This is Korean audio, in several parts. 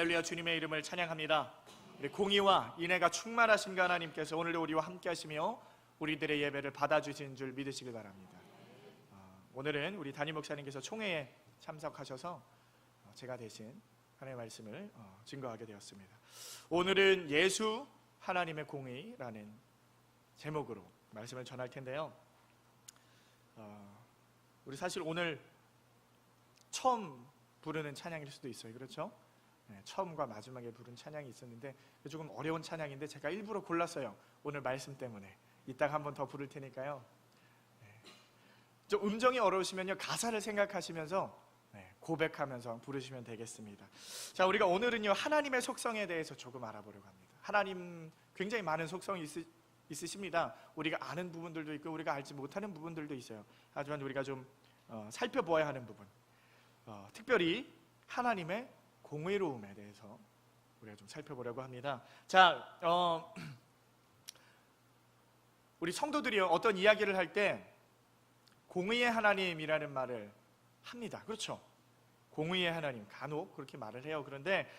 할렐루야. 주님의 이름을 찬양합니다. 우리 공의와 인애가 충만하신 하나님께서 오늘도 우리와 함께 하시며 우리들의 예배를 받아주신 줄 믿으시길 바랍니다. 오늘은 우리 담임 목사님께서 총회에 참석하셔서 제가 대신 하나님의 말씀을 증거하게 되었습니다. 오늘은 예수 하나님의 공의라는 제목으로 말씀을 전할 텐데요. 우리 사실 오늘 처음 부르는 찬양일 수도 있어요. 그렇죠? 네, 처음과 마지막에 부른 찬양이 있었는데 조금 어려운 찬양인데 제가 일부러 골랐어요. 오늘 말씀 때문에. 이따가 한 번 더 부를 테니까요. 네. 좀 음정이 어려우시면요, 가사를 생각하시면서 고백하면서 부르시면 되겠습니다. 자, 우리가 오늘은요, 하나님의 속성에 대해서 조금 알아보려고 합니다. 하나님 굉장히 많은 속성이 있으십니다. 우리가 아는 부분들도 있고 우리가 알지 못하는 부분들도 있어요. 하지만 우리가 좀 살펴보아야 하는 부분, 특별히 하나님의 공의로움에 대해서 우리가 좀 살펴보려고 합니다. 자, 우리 성도들이요, 어떤 이야기를 할 때 공의의 하나님이라는 말을 합니다. 그렇죠? 공의의 하나님, 간혹 그렇게 말을 해요. 그런데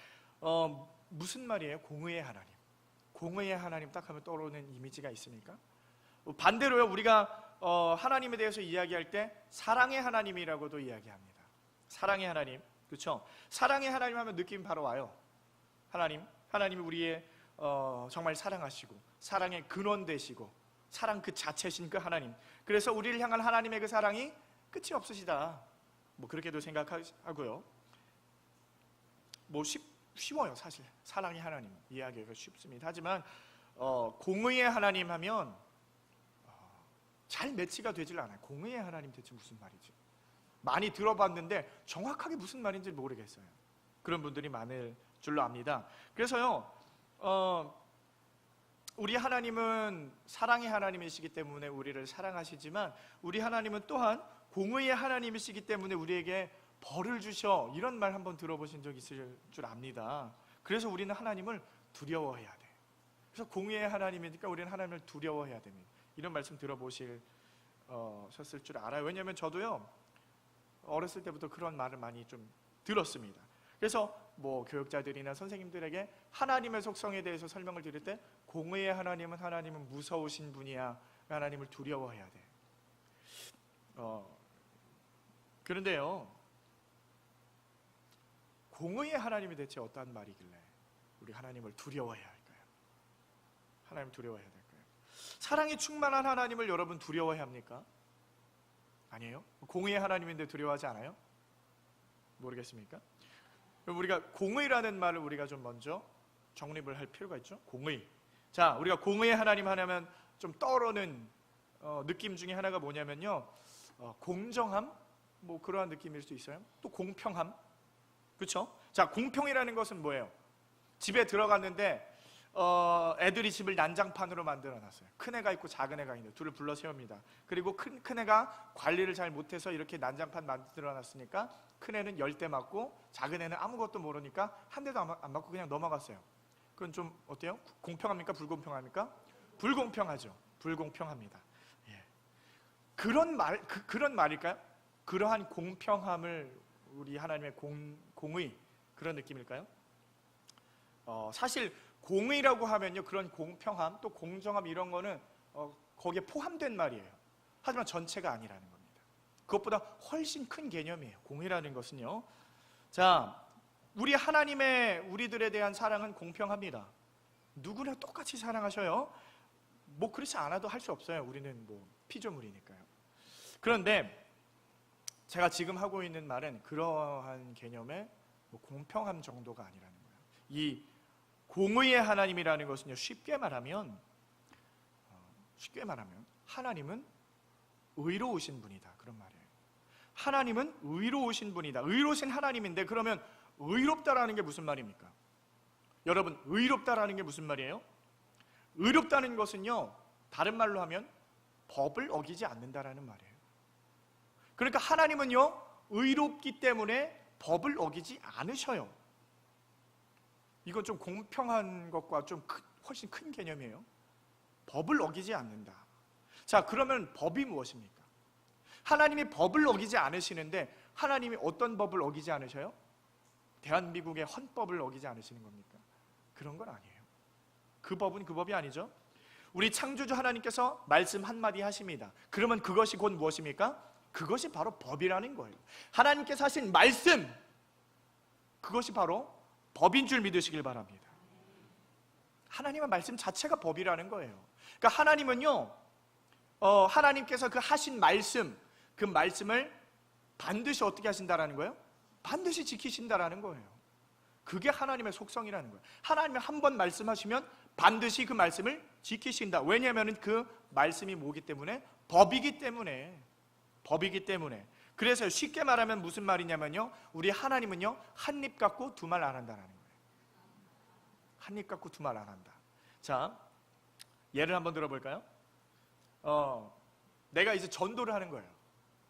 무슨 말이에요? 공의의 하나님. 공의의 하나님 딱 하면 떠오르는 이미지가 있습니까? 반대로요, 우리가 하나님에 대해서 이야기할 때 사랑의 하나님이라고도 이야기합니다. 사랑의 하나님, 그렇죠? 사랑의 하나님 하면 느낌이 바로 와요. 하나님이 우리의 정말 사랑하시고 사랑의 근원 되시고 사랑 그 자체신 그 하나님. 그래서 우리를 향한 하나님의 그 사랑이 끝이 없으시다. 뭐 그렇게도 생각하고요. 뭐 쉬워요, 사실. 사랑의 하나님 이야기가 쉽습니다. 하지만 공의의 하나님 하면 잘 매치가 되질 않아요. 공의의 하나님 대체 무슨 말이지? 많이 들어봤는데 정확하게 무슨 말인지 모르겠어요. 그런 분들이 많을 줄로 압니다. 그래서요, 우리 하나님은 사랑의 하나님이시기 때문에 우리를 사랑하시지만 우리 하나님은 또한 공의의 하나님이시기 때문에 우리에게 벌을 주셔, 이런 말 한번 들어보신 적 있을 줄 압니다. 그래서 우리는 하나님을 두려워해야 돼. 그래서 공의의 하나님이니까 우리는 하나님을 두려워해야 됩니다. 이런 말씀 들어보셨을 줄 알아요. 왜냐하면 저도요, 어렸을 때부터 그런 말을 많이 좀 들었습니다. 그래서 뭐 교육자들이나 선생님들에게 하나님의 속성에 대해서 설명을 드릴 때 공의의 하나님은 무서우신 분이야, 하나님을 두려워해야 돼. 그런데요, 공의의 하나님이 대체 어떠한 말이길래 우리 하나님을 두려워해야 할까요? 하나님을 두려워해야 될까요? 사랑이 충만한 하나님을 여러분 두려워해야 합니까? 아니에요? 공의의 하나님인데 두려워하지 않아요? 모르겠습니까? 우리가 공의라는 말을 우리가 좀 먼저 정립을 할 필요가 있죠. 공의. 자, 우리가 공의의 하나님 하면 좀 떠오르는 느낌 중에 하나가 뭐냐면요, 공정함, 뭐 그러한 느낌일 수 있어요. 또 공평함, 그렇죠? 자, 공평이라는 것은 뭐예요? 집에 들어갔는데 애들이 집을 난장판으로 만들어놨어요. 큰 애가 있고 작은 애가 있는데 둘을 불러 세웁니다. 그리고 큰 애가 관리를 잘 못해서 이렇게 난장판 만들어놨으니까 큰 애는 10대 맞고 작은 애는 아무것도 모르니까 한 대도 안 맞고 그냥 넘어갔어요. 그건 좀 어때요? 공평합니까? 불공평합니까? 불공평하죠. 불공평합니다. 예. 그런 말일까요? 그러한 공평함을 우리 하나님의 공의, 그런 느낌일까요? 사실 공의라고 하면요, 그런 공평함 또 공정함 이런 거는 거기에 포함된 말이에요. 하지만 전체가 아니라는 겁니다. 그것보다 훨씬 큰 개념이에요. 공의라는 것은요. 자, 우리 하나님의 우리들에 대한 사랑은 공평합니다. 누구나 똑같이 사랑하셔요. 뭐 그렇지 않아도 할 수 없어요. 우리는 뭐 피조물이니까요. 그런데 제가 지금 하고 있는 말은 그러한 개념의 뭐 공평함 정도가 아니라는 거예요. 이 공의의 하나님이라는 것은요, 쉽게 말하면 하나님은 의로우신 분이다, 그런 말이에요. 하나님은 의로우신 분이다. 의로우신 하나님인데 그러면 의롭다라는 게 무슨 말입니까? 여러분, 의롭다라는 게 무슨 말이에요? 의롭다는 것은요, 다른 말로 하면 법을 어기지 않는다라는 말이에요. 그러니까 하나님은요, 의롭기 때문에 법을 어기지 않으셔요. 이건 좀 공평한 것과 좀 훨씬 큰 개념이에요. 법을 어기지 않는다. 자, 그러면 법이 무엇입니까? 하나님이 법을 어기지 않으시는데 하나님이 어떤 법을 어기지 않으셔요? 대한민국의 헌법을 어기지 않으시는 겁니까? 그런 건 아니에요. 그 법은 그 법이 아니죠. 우리 창조주 하나님께서 말씀 한마디 하십니다. 그러면 그것이 곧 무엇입니까? 그것이 바로 법이라는 거예요. 하나님께서 하신 말씀, 그것이 바로 법인 줄 믿으시길 바랍니다. 하나님의 말씀 자체가 법이라는 거예요. 그러니까 하나님은요, 하나님께서 그 하신 말씀, 그 말씀을 반드시 어떻게 하신다라는 거예요? 반드시 지키신다라는 거예요. 그게 하나님의 속성이라는 거예요. 하나님이 한 번 말씀하시면 반드시 그 말씀을 지키신다. 왜냐하면 그 말씀이 뭐기 때문에? 법이기 때문에. 법이기 때문에. 그래서 쉽게 말하면 무슨 말이냐면요, 우리 하나님은요, 한 입 갖고 두 말 안 한다라는 거예요. 한 입 갖고 두 말 안 한다. 자, 예를 한번 들어볼까요? 내가 이제 전도를 하는 거예요.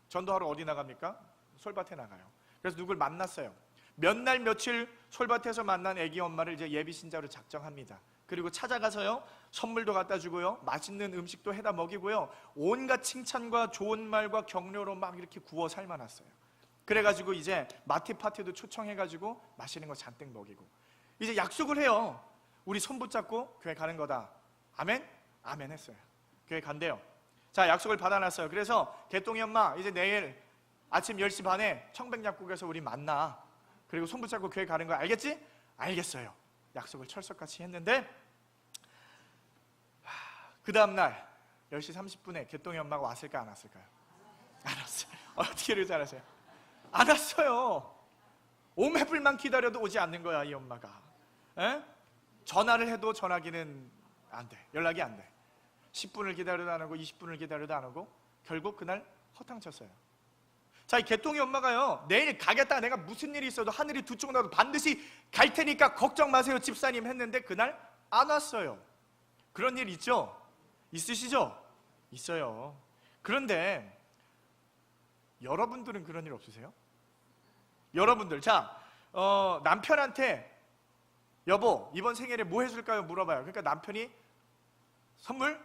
전도하러 어디 나갑니까? 솔밭에 나가요. 그래서 누굴 만났어요. 몇 날 며칠 솔밭에서 만난 애기 엄마를 이제 예비 신자로 작정합니다. 그리고 찾아가서요, 선물도 갖다 주고요, 맛있는 음식도 해다 먹이고요, 온갖 칭찬과 좋은 말과 격려로 막 이렇게 구워 삶아놨어요. 그래가지고 이제 마티 파티도 초청해가지고 맛있는 거 잔뜩 먹이고, 이제 약속을 해요. 우리 손 붙잡고 교회 가는 거다. 아멘? 아멘 했어요. 교회 간대요. 자, 약속을 받아놨어요. 그래서 개똥이 엄마, 이제 내일 아침 10시 반에 청백약국에서 우리 만나. 그리고 손 붙잡고 교회 가는 거 알겠지? 알겠어요. 약속을 철석같이 했는데, 그 다음날 10시 30분에 개똥이 엄마가 왔을까 안 왔을까요? 안 왔어요. 어떻게 이렇게 잘하세요? 안 왔어요. 오매불만 기다려도 오지 않는 거야, 이 엄마가. 에? 전화를 해도 전화기는 안 돼. 연락이 안 돼. 10분을 기다려도 안 오고 20분을 기다려도 안 오고 결국 그날 허탕쳤어요. 자, 이 개똥이 엄마가요, 내일 가겠다, 내가 무슨 일이 있어도 하늘이 두 쪽 나도 반드시 갈 테니까 걱정 마세요 집사님 했는데 그날 안 왔어요. 그런 일 있죠? 있으시죠? 있어요. 그런데 여러분들은 그런 일 없으세요? 여러분들, 자, 남편한테 여보 이번 생일에 뭐 해줄까요? 물어봐요. 그러니까 남편이 선물?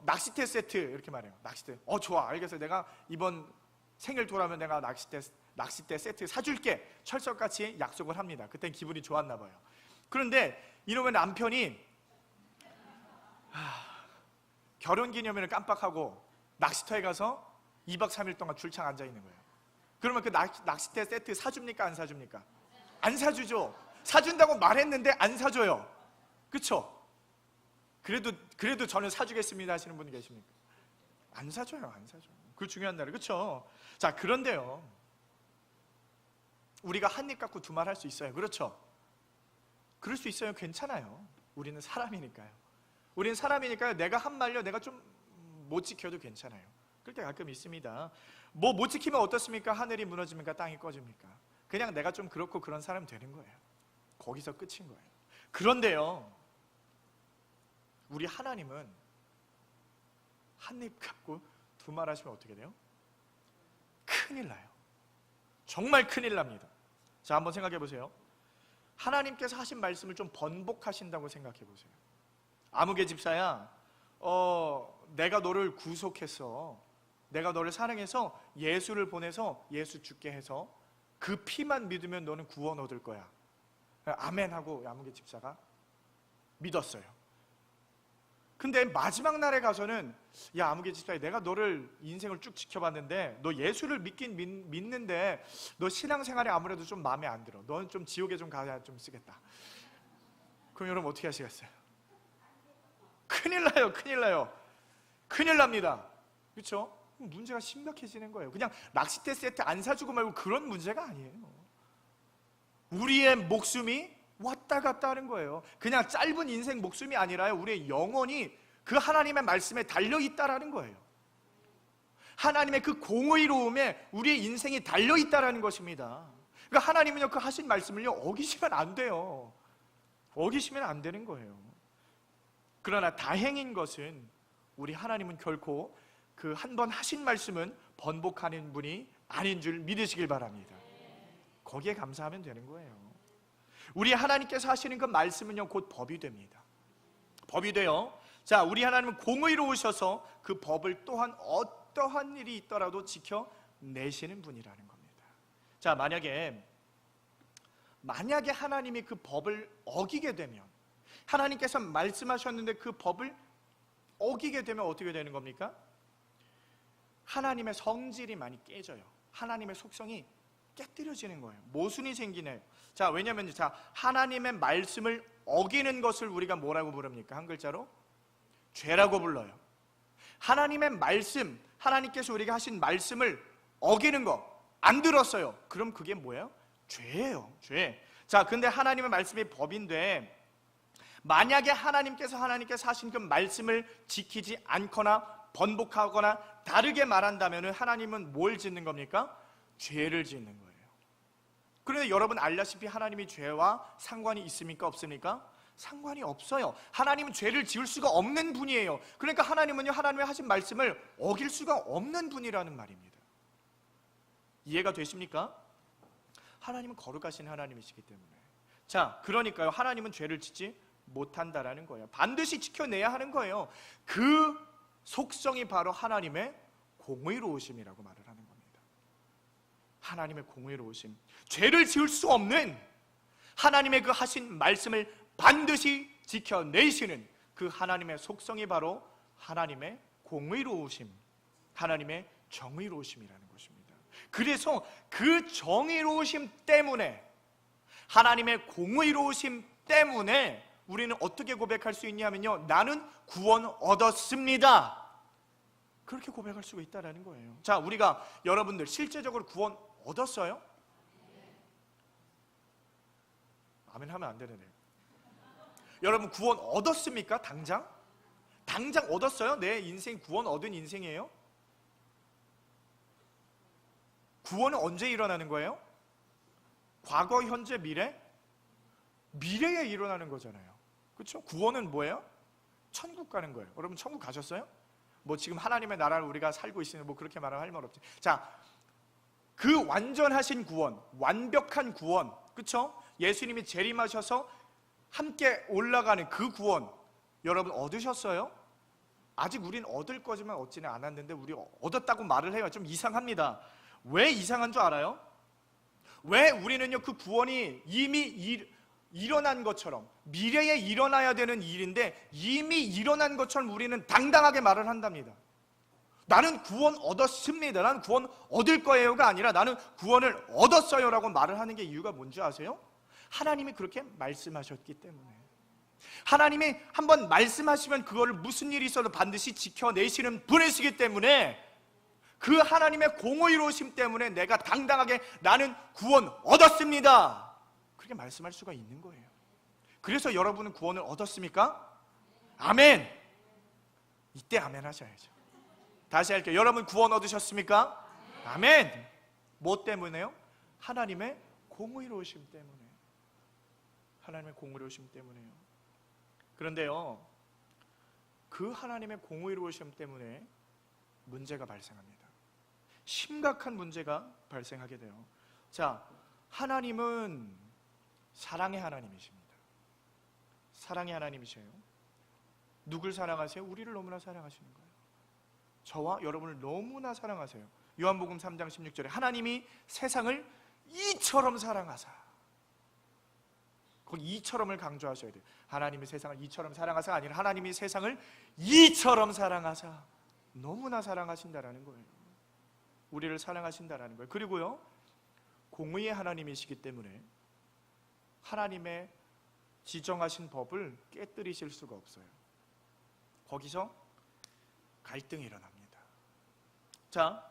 낚싯대 세트 이렇게 말해요. 낚싯대. 좋아, 알겠어요. 내가 이번 생일 돌아오면 내가 낚싯대 세트 사줄게. 철석같이 약속을 합니다. 그땐 기분이 좋았나 봐요. 그런데 이놈의 남편이 결혼기념일을 깜빡하고 낚시터에 가서 2박 3일 동안 줄창 앉아 있는 거예요. 그러면 그 낚싯대 세트 사줍니까? 안 사줍니까? 안 사주죠. 사준다고 말했는데 안 사줘요. 그쵸? 그래도 저는 사주겠습니다 하시는 분이 계십니까? 안 사줘요. 안 사줘요. 그 중요한 날에. 그렇죠? 자, 그런데요, 우리가 한 입 갖고 두 말 할 수 있어요. 그렇죠? 그럴 수 있어요. 괜찮아요. 우리는 사람이니까요. 우리는 사람이니까요. 내가 한 말요, 내가 좀 못 지켜도 괜찮아요. 그럴 때 가끔 있습니다. 뭐 못 지키면 어떻습니까? 하늘이 무너집니까? 땅이 꺼집니까? 그냥 내가 좀 그렇고 그런 사람 되는 거예요. 거기서 끝인 거예요. 그런데요, 우리 하나님은 한 입 갖고 두 말 하시면 어떻게 돼요? 큰일 나요. 정말 큰일 납니다. 자, 한번 생각해 보세요. 하나님께서 하신 말씀을 좀 번복하신다고 생각해 보세요. 아무개 집사야, 내가 너를 구속했어. 내가 너를 사랑해서 예수를 보내서 예수 죽게 해서 그 피만 믿으면 너는 구원 얻을 거야. 아멘 하고 아무개 집사가 믿었어요. 근데 마지막 날에 가서는, 야 아무개 집사야, 내가 너를 인생을 쭉 지켜봤는데 너 예수를 믿긴 믿는데 너 신앙생활이 아무래도 좀 마음에 안 들어. 너는 좀 지옥에 좀 가야 좀 쓰겠다. 그럼 여러분 어떻게 하시겠어요? 큰일 나요. 큰일 나요. 큰일 납니다. 그렇죠? 문제가 심각해지는 거예요. 그냥 낚싯대 세트 안 사주고 말고 그런 문제가 아니에요. 우리의 목숨이 왔다 갔다 하는 거예요. 그냥 짧은 인생 목숨이 아니라요, 우리의 영혼이 그 하나님의 말씀에 달려있다라는 거예요. 하나님의 그 공의로움에 우리의 인생이 달려있다라는 것입니다. 그러니까 하나님은요, 그 하신 말씀을요 어기시면 안 돼요. 어기시면 안 되는 거예요. 그러나 다행인 것은 우리 하나님은 결코 그 한 번 하신 말씀은 번복하는 분이 아닌 줄 믿으시길 바랍니다. 거기에 감사하면 되는 거예요. 우리 하나님께서 하시는 그 말씀은요 곧 법이 됩니다. 법이 돼요. 자, 우리 하나님은 공의로우셔서 그 법을 또한 어떠한 일이 있더라도 지켜내시는 분이라는 겁니다. 자, 만약에 만약에 하나님이 그 법을 어기게 되면, 하나님께서 말씀하셨는데 그 법을 어기게 되면 어떻게 되는 겁니까? 하나님의 성질이 많이 깨져요. 하나님의 속성이 깨뜨려지는 거예요. 모순이 생기네요. 자, 왜냐하면 하나님의 말씀을 어기는 것을 우리가 뭐라고 부릅니까? 한 글자로 죄라고 불러요. 하나님의 말씀, 하나님께서 우리가 하신 말씀을 어기는 거, 안 들었어요. 그럼 그게 뭐예요? 죄예요. 죄. 자, 근데 하나님의 말씀이 법인데, 만약에 하나님께서 하신 그 말씀을 지키지 않거나 번복하거나 다르게 말한다면 하나님은 뭘 짓는 겁니까? 죄를 짓는 거예요. 그런데 여러분 알다시피 하나님이 죄와 상관이 있습니까? 없습니까? 상관이 없어요. 하나님은 죄를 지을 수가 없는 분이에요. 그러니까 하나님은요, 하나님의 하신 말씀을 어길 수가 없는 분이라는 말입니다. 이해가 되십니까? 하나님은 거룩하신 하나님이시기 때문에. 자, 그러니까요, 하나님은 죄를 짓지 못한다라는 거예요. 반드시 지켜내야 하는 거예요. 그 속성이 바로 하나님의 공의로우심이라고 말을 하는 겁니다. 하나님의 공의로우심, 죄를 지을 수 없는 하나님의 그 하신 말씀을 반드시 지켜내시는 그 하나님의 속성이 바로 하나님의 공의로우심, 하나님의 정의로우심이라는 것입니다. 그래서 그 정의로우심 때문에, 하나님의 공의로우심 때문에 우리는 어떻게 고백할 수 있냐면요, 나는 구원 얻었습니다. 그렇게 고백할 수가 있다는 거예요. 자, 우리가 여러분들 실제적으로 구원 얻었어요? 아멘 하면 안 되네요. 여러분 구원 얻었습니까? 당장 얻었어요? 내 인생 구원 얻은 인생이에요? 구원은 언제 일어나는 거예요? 과거, 현재, 미래? 미래에 일어나는 거잖아요. 그렇죠? 구원은 뭐예요? 천국 가는 거예요. 여러분 천국 가셨어요? 뭐 지금 하나님의 나라를 우리가 살고 있으면 뭐 그렇게 말하면 할 말 없지. 자, 그 완전하신 구원, 완벽한 구원, 그렇죠? 예수님이 재림하셔서 함께 올라가는 그 구원, 여러분 얻으셨어요? 아직 우린 얻을 거지만 얻지는 않았는데 우리 얻었다고 말을 해요. 좀 이상합니다. 왜 이상한 줄 알아요? 왜 우리는요, 그 구원이 이미 일어난 것처럼, 미래에 일어나야 되는 일인데 이미 일어난 것처럼 우리는 당당하게 말을 한답니다. 나는 구원 얻었습니다, 나는 구원 얻을 거예요가 아니라 나는 구원을 얻었어요 라고 말을 하는 게 이유가 뭔지 아세요? 하나님이 그렇게 말씀하셨기 때문에. 하나님이 한번 말씀하시면 그거를 무슨 일이 있어도 반드시 지켜내시는 분이시기 때문에, 그 하나님의 공의로우심 때문에 내가 당당하게 나는 구원 얻었습니다, 그렇게 말씀할 수가 있는 거예요. 그래서 여러분은 구원을 얻었습니까? 아멘. 이때 아멘 하셔야죠. 다시 할게요. 여러분 구원 얻으셨습니까? 아멘. 뭐 때문에요? 하나님의 공의로우심 때문에. 하나님의 공의로우심 때문에요. 그런데요, 그 하나님의 공의로우심 때문에 문제가 발생합니다. 심각한 문제가 발생하게 돼요. 자, 하나님은 사랑의 하나님이십니다. 사랑의 하나님이세요. 누굴 사랑하세요? 우리를 너무나 사랑하시는 거예요. 저와 여러분을 너무나 사랑하세요. 요한복음 3장 16절에 하나님이 세상을 이처럼 사랑하사, 거기 이처럼을 강조하셔야 돼요. 하나님이 세상을 이처럼 사랑하사가 아니라 하나님이 세상을 이처럼 사랑하사, 너무나 사랑하신다라는 거예요. 우리를 사랑하신다라는 거예요. 그리고요, 공의의 하나님이시기 때문에 하나님의 지정하신 법을 깨뜨리실 수가 없어요. 거기서 갈등이 일어납니다. 자,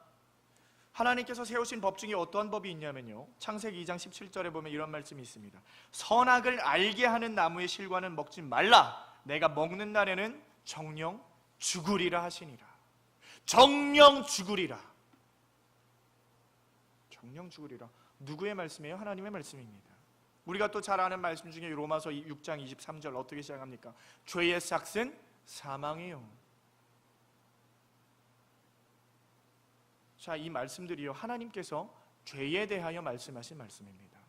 하나님께서 세우신 법 중에 어떠한 법이 있냐면요, 창세기 2장 17절에 보면 이런 말씀이 있습니다. 선악을 알게 하는 나무의 실과는 먹지 말라. 내가 먹는 날에는 정령 죽으리라 하시니라. 정령 죽으리라. 정령 죽으리라. 누구의 말씀이에요? 하나님의 말씀입니다. 우리가 또 잘 아는 말씀 중에 로마서 6장 23절 어떻게 시작합니까? 죄의 삭은 사망이요. 자, 이 말씀들이요, 하나님께서 죄에 대하여 말씀하신 말씀입니다.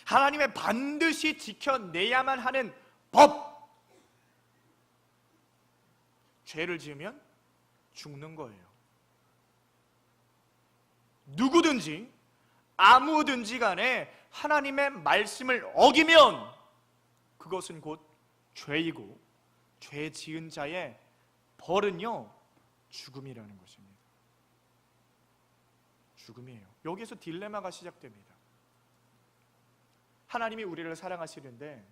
하나님의 반드시 지켜내야만 하는 법. 죄를 지으면 죽는 거예요. 누구든지 아무든지 간에 하나님의 말씀을 어기면 그것은 곧 죄이고, 죄 지은 자의 벌은요 죽음이라는 것입니다. 죽음이에요. 여기에서 딜레마가 시작됩니다. 하나님이 우리를 사랑하시는데,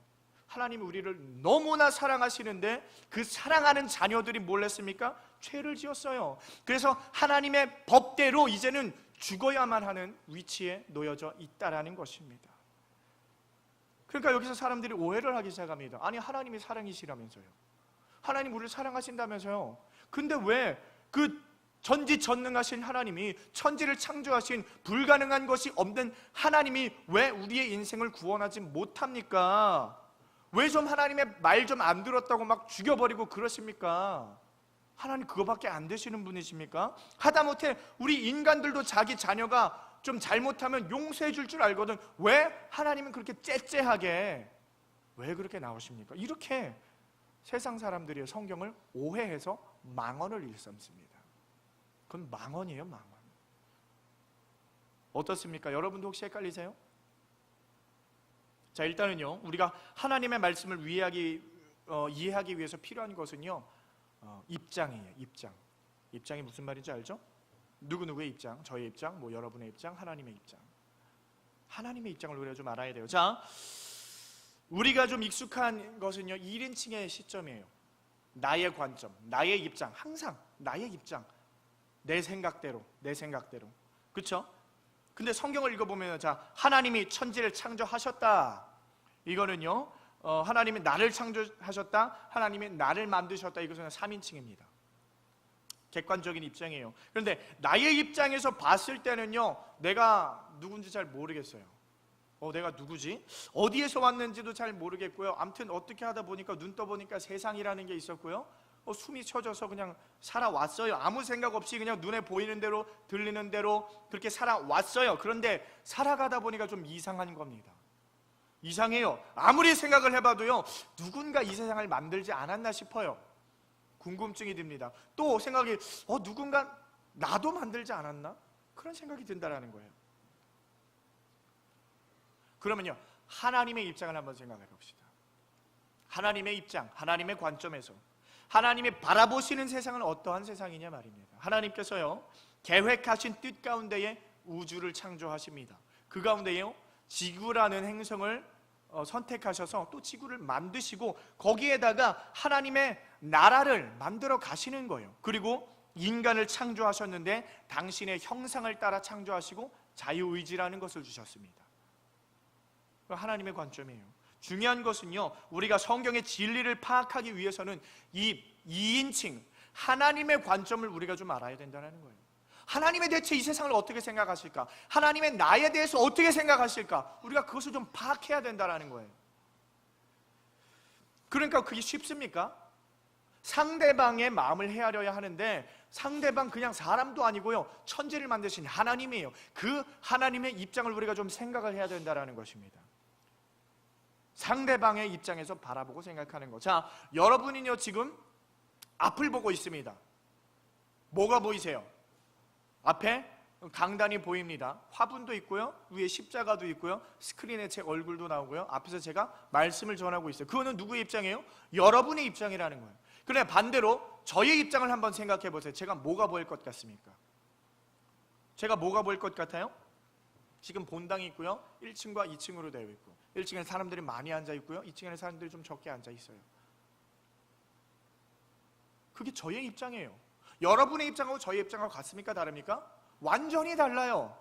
하나님이 우리를 너무나 사랑하시는데 그 사랑하는 자녀들이 뭘 했습니까? 죄를 지었어요. 그래서 하나님의 법대로 이제는 죽어야만 하는 위치에 놓여져 있다라는 것입니다. 그러니까 여기서 사람들이 오해를 하기 시작합니다. 아니, 하나님이 사랑이시라면서요, 하나님 우리를 사랑하신다면서요, 근데 왜 그 전지전능하신 하나님이, 천지를 창조하신 불가능한 것이 없는 하나님이 왜 우리의 인생을 구원하지 못합니까? 왜 좀 하나님의 말 좀 안 들었다고 막 죽여버리고 그러십니까? 하나님 그거밖에 안 되시는 분이십니까? 하다못해 우리 인간들도 자기 자녀가 좀 잘못하면 용서해 줄 줄 알거든. 왜 하나님은 그렇게 째째하게 왜 그렇게 나오십니까? 이렇게 세상 사람들이 성경을 오해해서 망언을 일삼습니다. 그건 망언이에요, 망언. 어떻습니까? 여러분도 혹시 헷갈리세요? 자, 일단은요, 우리가 하나님의 말씀을 이해하기 위해서 필요한 것은요, 입장이에요. 입장이 무슨 말인지 알죠? 누구누구의 입장, 저의 입장, 뭐 여러분의 입장, 하나님의 입장. 하나님의 입장을 우리가 좀 알아야 돼요. 자, 우리가 좀 익숙한 것은요, 1인칭의 시점이에요. 나의 관점, 나의 입장, 항상 나의 입장, 내 생각대로. 그렇죠? 근데 성경을 읽어보면, 자, 하나님이 천지를 창조하셨다, 이거는요, 하나님이 나를 창조하셨다, 하나님이 나를 만드셨다, 이것은 3인칭입니다. 객관적인 입장이에요. 그런데 나의 입장에서 봤을 때는요, 내가 누군지 잘 모르겠어요. 내가 누구지? 어디에서 왔는지도 잘 모르겠고요. 아무튼 어떻게 하다 보니까 눈 떠보니까 세상이라는 게 있었고요. 숨이 쳐져서 그냥 살아왔어요. 아무 생각 없이 그냥 눈에 보이는 대로 들리는 대로 그렇게 살아왔어요. 그런데 살아가다 보니까 좀 이상한 겁니다. 이상해요. 아무리 생각을 해봐도요, 누군가 이 세상을 만들지 않았나 싶어요. 궁금증이 듭니다. 또 생각이, 누군가 나도 만들지 않았나? 그런 생각이 든다라는 거예요. 그러면요, 하나님의 입장을 한번 생각해 봅시다. 하나님의 입장, 하나님의 관점에서 하나님이 바라보시는 세상은 어떠한 세상이냐 말입니다. 하나님께서요, 계획하신 뜻 가운데에 우주를 창조하십니다. 그 가운데에요, 지구라는 행성을 선택하셔서 또 지구를 만드시고 거기에다가 하나님의 나라를 만들어 가시는 거예요. 그리고 인간을 창조하셨는데 당신의 형상을 따라 창조하시고 자유의지라는 것을 주셨습니다. 하나님의 관점이에요. 중요한 것은요, 우리가 성경의 진리를 파악하기 위해서는 이 2인칭 하나님의 관점을 우리가 좀 알아야 된다는 거예요. 하나님의 대체 이 세상을 어떻게 생각하실까? 하나님의 나에 대해서 어떻게 생각하실까? 우리가 그것을 좀 파악해야 된다는 거예요. 그러니까 그게 쉽습니까? 상대방의 마음을 헤아려야 하는데 상대방 그냥 사람도 아니고요, 천지를 만드신 하나님이에요. 그 하나님의 입장을 우리가 좀 생각을 해야 된다는 것입니다. 상대방의 입장에서 바라보고 생각하는 것. 자, 여러분이요, 지금 앞을 보고 있습니다. 뭐가 보이세요? 앞에 강단이 보입니다. 화분도 있고요, 위에 십자가도 있고요, 스크린에 제 얼굴도 나오고요, 앞에서 제가 말씀을 전하고 있어요. 그거는 누구의 입장이에요? 여러분의 입장이라는 거예요. 그런데 반대로 저의 입장을 한번 생각해 보세요. 제가 뭐가 보일 것 같습니까? 제가 뭐가 보일 것 같아요? 지금 본당이 있고요, 1층과 2층으로 되어 있고, 1층에 사람들이 많이 앉아 있고요, 2층에는 사람들이 좀 적게 앉아 있어요. 그게 저의 입장이에요. 여러분의 입장하고 저의 입장하고 같습니까? 다릅니까? 완전히 달라요.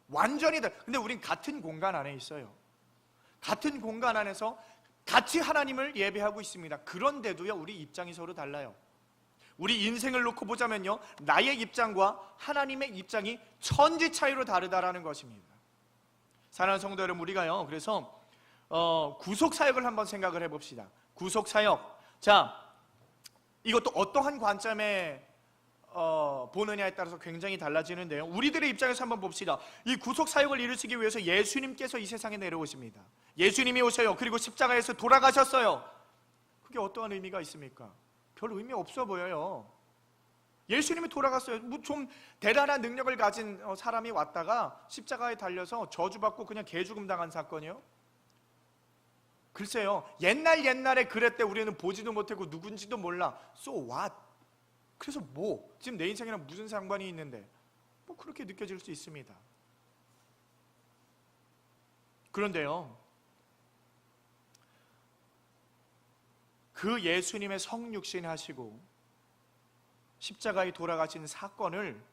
완전히 달라요. 근데 우린 같은 공간 안에 있어요. 같은 공간 안에서 같이 하나님을 예배하고 있습니다. 그런데도요, 우리 입장이 서로 달라요. 우리 인생을 놓고 보자면요, 나의 입장과 하나님의 입장이 천지 차이로 다르다라는 것입니다. 사랑하는 성도 여러분, 우리가요, 그래서 구속사역을 한번 생각을 해봅시다. 구속사역. 자, 이것도 어떠한 관점에 보느냐에 따라서 굉장히 달라지는데요, 우리들의 입장에서 한번 봅시다. 이 구속사역을 이루시기 위해서 예수님께서 이 세상에 내려오십니다. 예수님이 오셔요. 그리고 십자가에서 돌아가셨어요. 그게 어떠한 의미가 있습니까? 별 의미 없어 보여요. 예수님이 돌아갔어요. 뭐 좀 대단한 능력을 가진 사람이 왔다가 십자가에 달려서 저주받고 그냥 개죽음 당한 사건이요. 글쎄요, 옛날에 그랬대. 우리는 보지도 못하고 누군지도 몰라. So what? 그래서 뭐 지금 내 인생이랑 무슨 상관이 있는데, 뭐 그렇게 느껴질 수 있습니다. 그런데요, 그 예수님의 성육신 하시고 십자가에 돌아가신 사건을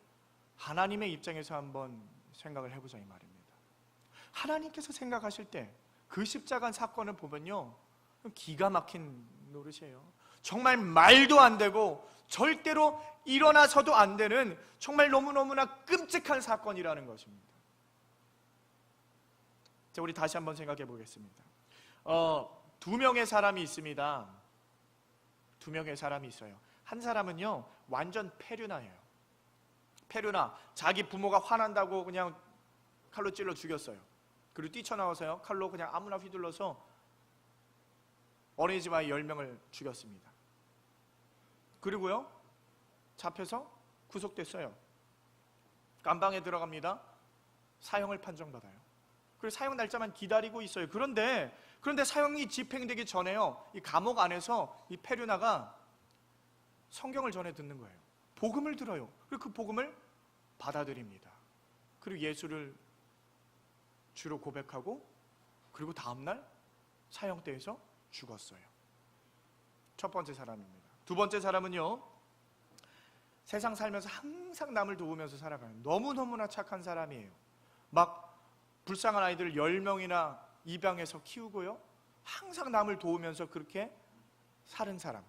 하나님의 입장에서 한번 생각을 해보자 이 말입니다. 하나님께서 생각하실 때 그 십자가 사건을 보면요, 기가 막힌 노릇이에요. 정말 말도 안 되고 절대로 일어나서도 안 되는 정말 너무너무나 끔찍한 사건이라는 것입니다. 자, 우리 다시 한번 생각해 보겠습니다. 두 명의 사람이 있습니다. 두 명의 사람이 있어요. 한 사람은요, 완전 페류나예요. 페류나, 자기 부모가 화난다고 그냥 칼로 찔러 죽였어요. 그리고 뛰쳐나와서요, 칼로 그냥 아무나 휘둘러서 어린이집 아이 10명을 죽였습니다. 그리고요, 잡혀서 구속됐어요. 감방에 들어갑니다. 사형을 판정받아요. 그리고 사형 날짜만 기다리고 있어요. 그런데 사형이 집행되기 전에요, 이 감옥 안에서 이 페류나가 성경을 전해 듣는 거예요. 복음을 들어요. 그리고 그 복음을 받아들입니다. 그리고 예수를 주로 고백하고, 그리고 다음날 사형대에서 죽었어요. 첫 번째 사람입니다. 두 번째 사람은요, 세상 살면서 항상 남을 도우면서 살아가는 너무너무나 착한 사람이에요. 막 불쌍한 아이들 10명이나 입양해서 키우고요, 항상 남을 도우면서 그렇게 사는 사람.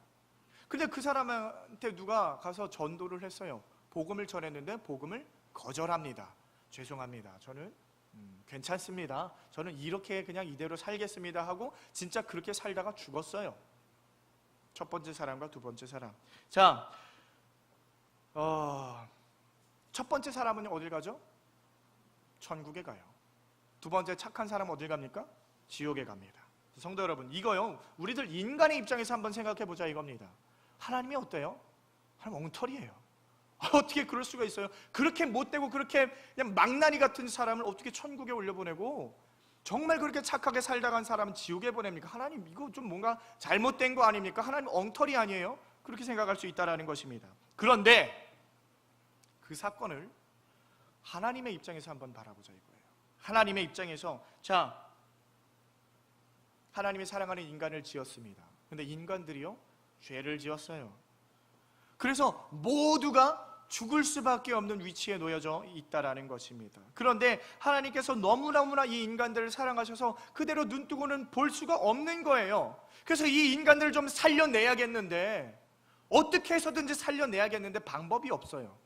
근데 그 사람한테 누가 가서 전도를 했어요. 복음을 전했는데 복음을 거절합니다. 죄송합니다, 저는 괜찮습니다, 저는 이렇게 그냥 이대로 살겠습니다 하고 진짜 그렇게 살다가 죽었어요. 첫 번째 사람과 두 번째 사람. 자, 첫 번째 사람은 어딜 가죠? 천국에 가요. 두 번째 착한 사람은 어딜 갑니까? 지옥에 갑니다. 성도 여러분, 이거요, 우리들 인간의 입장에서 한번 생각해 보자 이겁니다. 하나님이 어때요? 하나님 엉터리예요. 어떻게 그럴 수가 있어요? 그렇게 못되고 그렇게 그냥 망나니 같은 사람을 어떻게 천국에 올려보내고, 정말 그렇게 착하게 살다 간 사람은 지옥에 보냅니까? 하나님, 이거 좀 뭔가 잘못된 거 아닙니까? 하나님 엉터리 아니에요? 그렇게 생각할 수 있다는 것입니다. 그런데 그 사건을 하나님의 입장에서 한번 바라보자 이거예요. 하나님의 입장에서, 자, 하나님이 사랑하는 인간을 지었습니다. 근데 인간들이요, 죄를 지었어요. 그래서 모두가 죽을 수밖에 없는 위치에 놓여져 있다라는 것입니다. 그런데 하나님께서 너무너무나 이 인간들을 사랑하셔서 그대로 눈뜨고는 볼 수가 없는 거예요. 그래서 이 인간들을 좀 살려내야겠는데, 어떻게 해서든지 살려내야겠는데 방법이 없어요.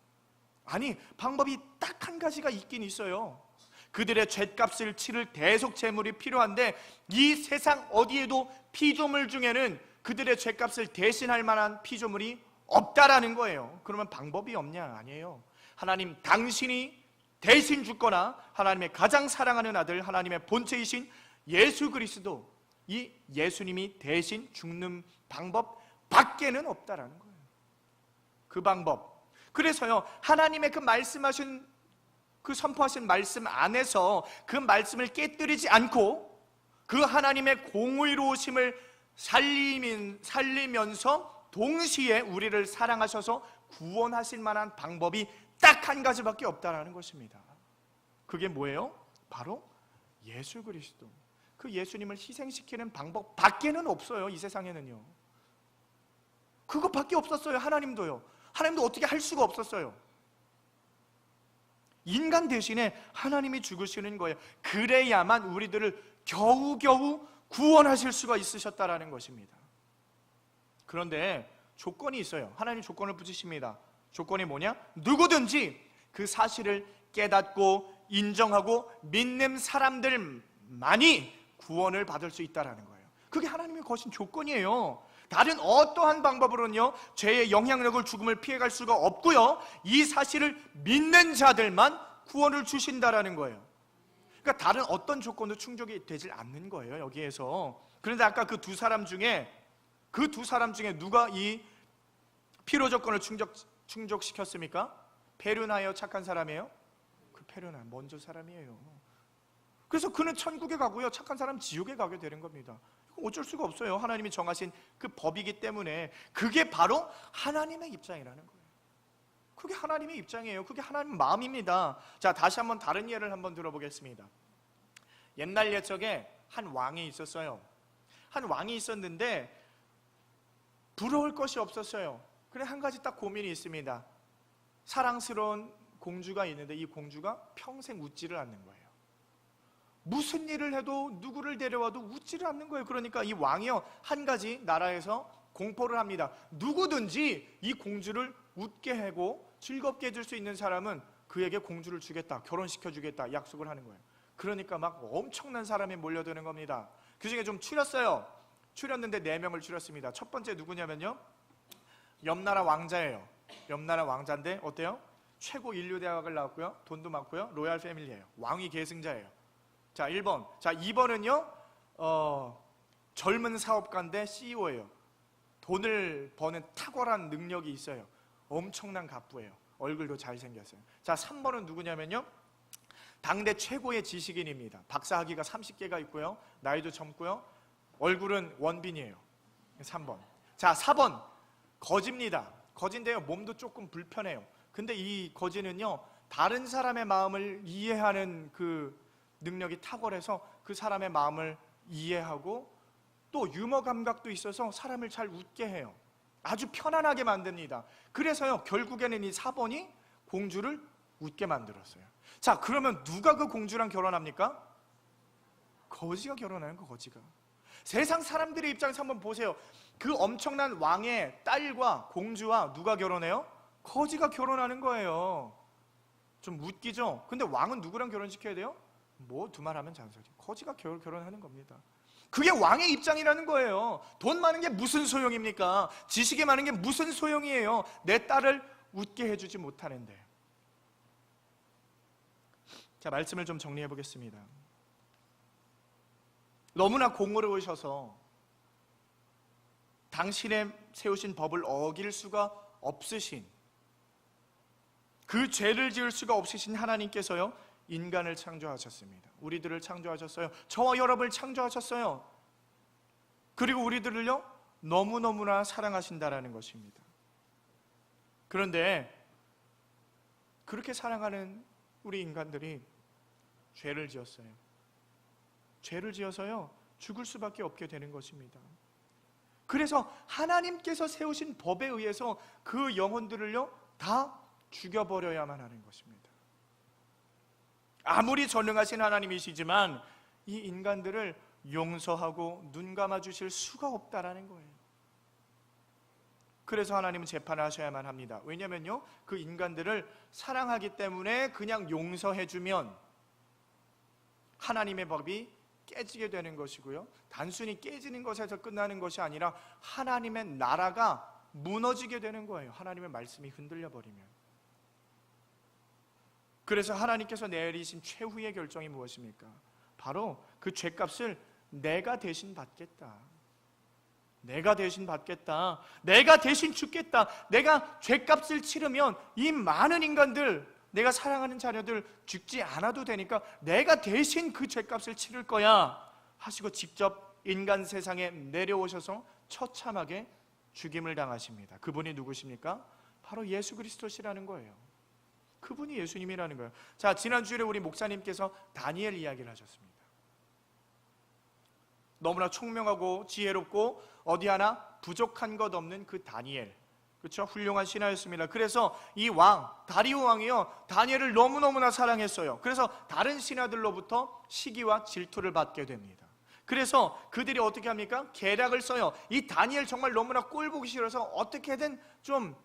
아니, 방법이 딱 한 가지가 있긴 있어요. 그들의 죗값을 치를 대속 제물이 필요한데, 이 세상 어디에도 피조물 중에는 그들의 죗값을 대신할 만한 피조물이 없다라는 거예요. 그러면 방법이 없냐? 아니에요. 하나님 당신이 대신 죽거나 하나님의 가장 사랑하는 아들, 하나님의 본체이신 예수 그리스도, 이 예수님이 대신 죽는 방법 밖에는 없다라는 거예요. 그 방법. 그래서요, 하나님의 그 말씀하신, 그 선포하신 말씀 안에서 그 말씀을 깨뜨리지 않고 그 하나님의 공의로우심을 살리면서 동시에 우리를 사랑하셔서 구원하실 만한 방법이 딱 한 가지밖에 없다라는 것입니다. 그게 뭐예요? 바로 예수 그리스도. 그 예수님을 희생시키는 방법 밖에는 없어요. 이 세상에는요, 그것밖에 없었어요. 하나님도 어떻게 할 수가 없었어요. 인간 대신에 하나님이 죽으시는 거예요. 그래야만 우리들을 겨우겨우 구원하실 수가 있으셨다라는 것입니다. 그런데 조건이 있어요. 하나님 조건을 붙이십니다. 조건이 뭐냐? 누구든지 그 사실을 깨닫고 인정하고 믿는 사람들만이 구원을 받을 수 있다는 거예요. 그게 하나님의 거신 조건이에요. 다른 어떠한 방법으로는요, 죄의 영향력을, 죽음을 피해갈 수가 없고요, 이 사실을 믿는 자들만 구원을 주신다라는 거예요. 그러니까 다른 어떤 조건도 충족이 되질 않는 거예요, 여기에서. 그런데 아까 그 두 사람 중에 누가 이 필요 조건을 충족시켰습니까? 페류나예요, 착한 사람이에요? 그 페류나 먼저 사람이에요. 그래서 그는 천국에 가고요, 착한 사람 지옥에 가게 되는 겁니다. 어쩔 수가 없어요. 하나님이 정하신 그 법이기 때문에. 그게 바로 하나님의 입장이라는 거예요. 그게 하나님의 입장이에요. 그게 하나님 마음입니다. 자, 다시 한번 다른 예를 한번 들어보겠습니다. 옛날 옛적에 한 왕이 있었어요. 한 왕이 있었는데 부러울 것이 없었어요. 그래, 한 가지 딱 고민이 있습니다. 사랑스러운 공주가 있는데 이 공주가 평생 웃지를 않는 거예요. 무슨 일을 해도 누구를 데려와도 웃지를 않는 거예요. 그러니까 이 왕이요, 한 가지 나라에서 공포를 합니다. 누구든지 이 공주를 웃게 하고 즐겁게 해줄 수 있는 사람은 그에게 공주를 주겠다, 결혼시켜 주겠다 약속을 하는 거예요. 그러니까 막 엄청난 사람이 몰려드는 겁니다. 그 중에 좀 추렸어요. 추렸는데 4명을 추렸습니다. 첫 번째 누구냐면요, 옆나라 왕자예요. 옆나라 왕자인데 어때요? 최고 인류대학을 나왔고요, 돈도 많고요, 로얄 패밀리예요. 왕위 계승자예요. 자, 1번. 자, 2번은요 젊은 사업가인데 CEO예요. 돈을 버는 탁월한 능력이 있어요. 엄청난 갑부예요. 얼굴도 잘생겼어요. 자, 3번은 누구냐면요, 당대 최고의 지식인입니다. 박사학위가 30개가 있고요, 나이도 젊고요, 얼굴은 원빈이에요. 3번. 자, 4번 거지입니다. 거지인데요, 몸도 조금 불편해요. 근데 이 거지는요, 다른 사람의 마음을 이해하는 그 능력이 탁월해서 그 사람의 마음을 이해하고 또 유머 감각도 있어서 사람을 잘 웃게 해요. 아주 편안하게 만듭니다. 그래서요, 결국에는 이 4번이 공주를 웃게 만들었어요. 자, 그러면 누가 그 공주랑 결혼합니까? 거지가 결혼하는 거, 거지가. 세상 사람들의 입장에서 한번 보세요. 그 엄청난 왕의 딸과 공주와 누가 결혼해요? 거지가 결혼하는 거예요. 좀 웃기죠? 근데 왕은 누구랑 결혼시켜야 돼요? 뭐 두말하면 잔소리. 거지가 결혼하는 겁니다. 그게 왕의 입장이라는 거예요. 돈 많은 게 무슨 소용입니까? 지식이 많은 게 무슨 소용이에요? 내 딸을 웃게 해주지 못하는데. 자, 말씀을 좀 정리해 보겠습니다. 너무나 공의로우셔서 당신의 세우신 법을 어길 수가 없으신, 그 죄를 지을 수가 없으신 하나님께서요, 인간을 창조하셨습니다. 우리들을 창조하셨어요. 저와 여러분을 창조하셨어요. 그리고 우리들을요, 너무너무나 사랑하신다라는 것입니다. 그런데 그렇게 사랑하는 우리 인간들이 죄를 지었어요. 죄를 지어서요, 죽을 수밖에 없게 되는 것입니다. 그래서 하나님께서 세우신 법에 의해서 그 영혼들을요, 다 죽여버려야만 하는 것입니다. 아무리 전능하신 하나님이시지만 이 인간들을 용서하고 눈 감아 주실 수가 없다라는 거예요. 그래서 하나님은 재판을 하셔야만 합니다. 왜냐면요, 그 인간들을 사랑하기 때문에 그냥 용서해주면 하나님의 법이 깨지게 되는 것이고요, 단순히 깨지는 것에서 끝나는 것이 아니라 하나님의 나라가 무너지게 되는 거예요. 하나님의 말씀이 흔들려 버리면. 그래서 하나님께서 내리신 최후의 결정이 무엇입니까? 바로 그 죄값을 내가 대신 받겠다. 내가 대신 받겠다. 내가 대신 죽겠다. 내가 죄값을 치르면 이 많은 인간들, 내가 사랑하는 자녀들 죽지 않아도 되니까 내가 대신 그 죄값을 치를 거야 하시고 직접 인간 세상에 내려오셔서 처참하게 죽임을 당하십니다. 그분이 누구십니까? 바로 예수 그리스도시라는 거예요. 그분이 예수님이라는 거예요. 자, 지난주에 우리 목사님께서 다니엘 이야기를 하셨습니다. 너무나 총명하고 지혜롭고 어디 하나 부족한 것 없는 그 다니엘, 그렇죠? 훌륭한 신하였습니다. 그래서 이 왕, 다리오 왕이요, 다니엘을 너무너무나 사랑했어요. 그래서 다른 신하들로부터 시기와 질투를 받게 됩니다. 그래서 그들이 어떻게 합니까? 계략을 써요. 이 다니엘 정말 너무나 꼴 보기 싫어서 어떻게든 좀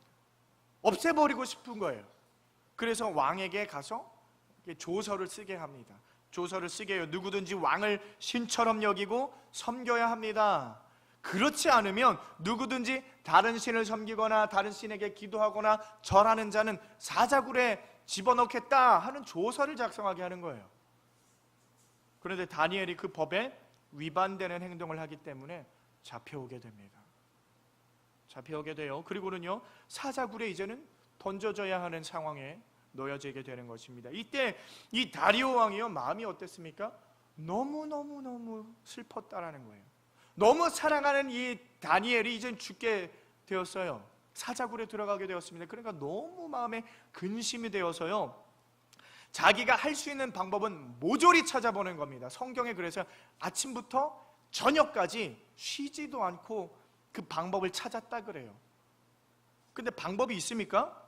없애버리고 싶은 거예요. 그래서 왕에게 가서 조서를 쓰게 합니다. 조서를 쓰게 해요. 누구든지 왕을 신처럼 여기고 섬겨야 합니다. 그렇지 않으면 누구든지 다른 신을 섬기거나 다른 신에게 기도하거나 절하는 자는 사자굴에 집어넣겠다 하는 조서를 작성하게 하는 거예요. 그런데 다니엘이 그 법에 위반되는 행동을 하기 때문에 잡혀오게 됩니다. 잡혀오게 돼요. 그리고는요, 사자굴에 이제는 던져져야 하는 상황에 놓여지게 되는 것입니다. 이때 이 다리오 왕이요, 마음이 어땠습니까? 너무 슬펐다라는 거예요. 너무 사랑하는 이 다니엘이 이젠 죽게 되었어요. 사자굴에 들어가게 되었습니다. 그러니까 너무 마음에 근심이 되어서요, 자기가 할 수 있는 방법은 모조리 찾아보는 겁니다. 성경에 그래서 아침부터 저녁까지 쉬지도 않고 그 방법을 찾았다 그래요. 근데 방법이 있습니까?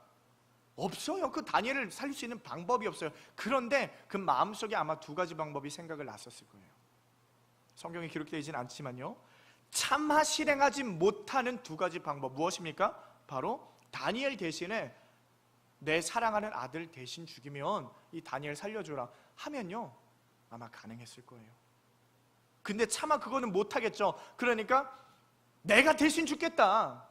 없어요. 그 다니엘을 살릴 수 있는 방법이 없어요. 그런데 그 마음속에 아마 두 가지 방법이 생각을 났었을 거예요. 성경에 기록되어 있지는 않지만요, 차마 실행하지 못하는 두 가지 방법, 무엇입니까? 바로 다니엘 대신에 내 사랑하는 아들 대신 죽이면 이 다니엘 살려줘라 하면요, 아마 가능했을 거예요. 근데 차마 그거는 못하겠죠. 그러니까 내가 대신 죽겠다,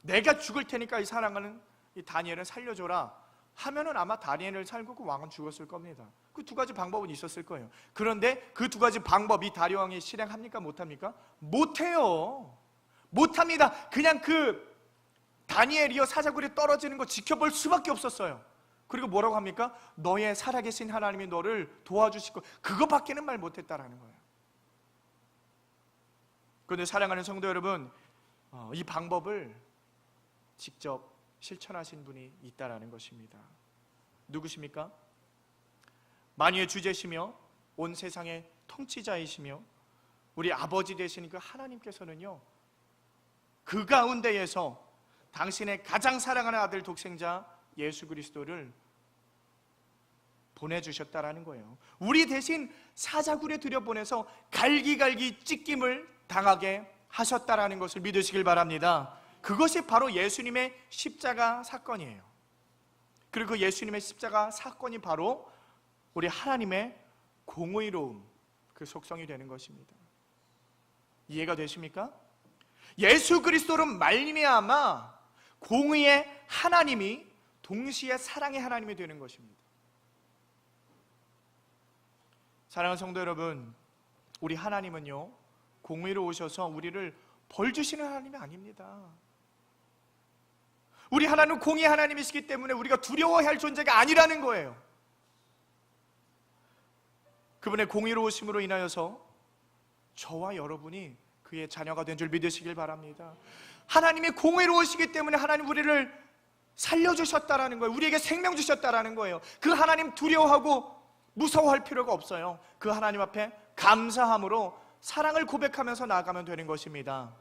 내가 죽을 테니까 이 사랑하는 이 다니엘을 살려줘라 하면은 아마 다니엘을 살고 그 왕은 죽었을 겁니다. 그 두 가지 방법은 있었을 거예요. 그런데 그 두 가지 방법, 이 다리오 왕이 실행합니까? 못합니까? 못해요. 못합니다. 그냥 그 다니엘이요, 사자굴에 떨어지는 거 지켜볼 수밖에 없었어요. 그리고 뭐라고 합니까? 너의 살아계신 하나님이 너를 도와주실 거, 그거밖에는 말 못했다라는 거예요. 그런데 사랑하는 성도 여러분, 이 방법을 직접 실천하신 분이 있다라는 것입니다. 누구십니까? 만유의 주제시며 온 세상의 통치자이시며 우리 아버지 되신 그 하나님께서는요, 그 가운데에서 당신의 가장 사랑하는 아들 독생자 예수 그리스도를 보내주셨다라는 거예요. 우리 대신 사자굴에 들여보내서 갈기갈기 찢김을 당하게 하셨다라는 것을 믿으시길 바랍니다. 그것이 바로 예수님의 십자가 사건이에요. 그리고 그 예수님의 십자가 사건이 바로 우리 하나님의 공의로움, 그 속성이 되는 것입니다. 이해가 되십니까? 예수 그리스도로 말미암아 공의의 하나님이 동시에 사랑의 하나님이 되는 것입니다. 사랑하는 성도 여러분, 우리 하나님은요, 공의로 오셔서 우리를 벌 주시는 하나님이 아닙니다. 우리 하나님은 공의 하나님이시기 때문에 우리가 두려워할 존재가 아니라는 거예요. 그분의 공의로우심으로 인하여서 저와 여러분이 그의 자녀가 된 줄 믿으시길 바랍니다. 하나님이 공의로우시기 때문에 하나님 우리를 살려주셨다라는 거예요. 우리에게 생명 주셨다라는 거예요. 그 하나님 두려워하고 무서워할 필요가 없어요. 그 하나님 앞에 감사함으로 사랑을 고백하면서 나아가면 되는 것입니다.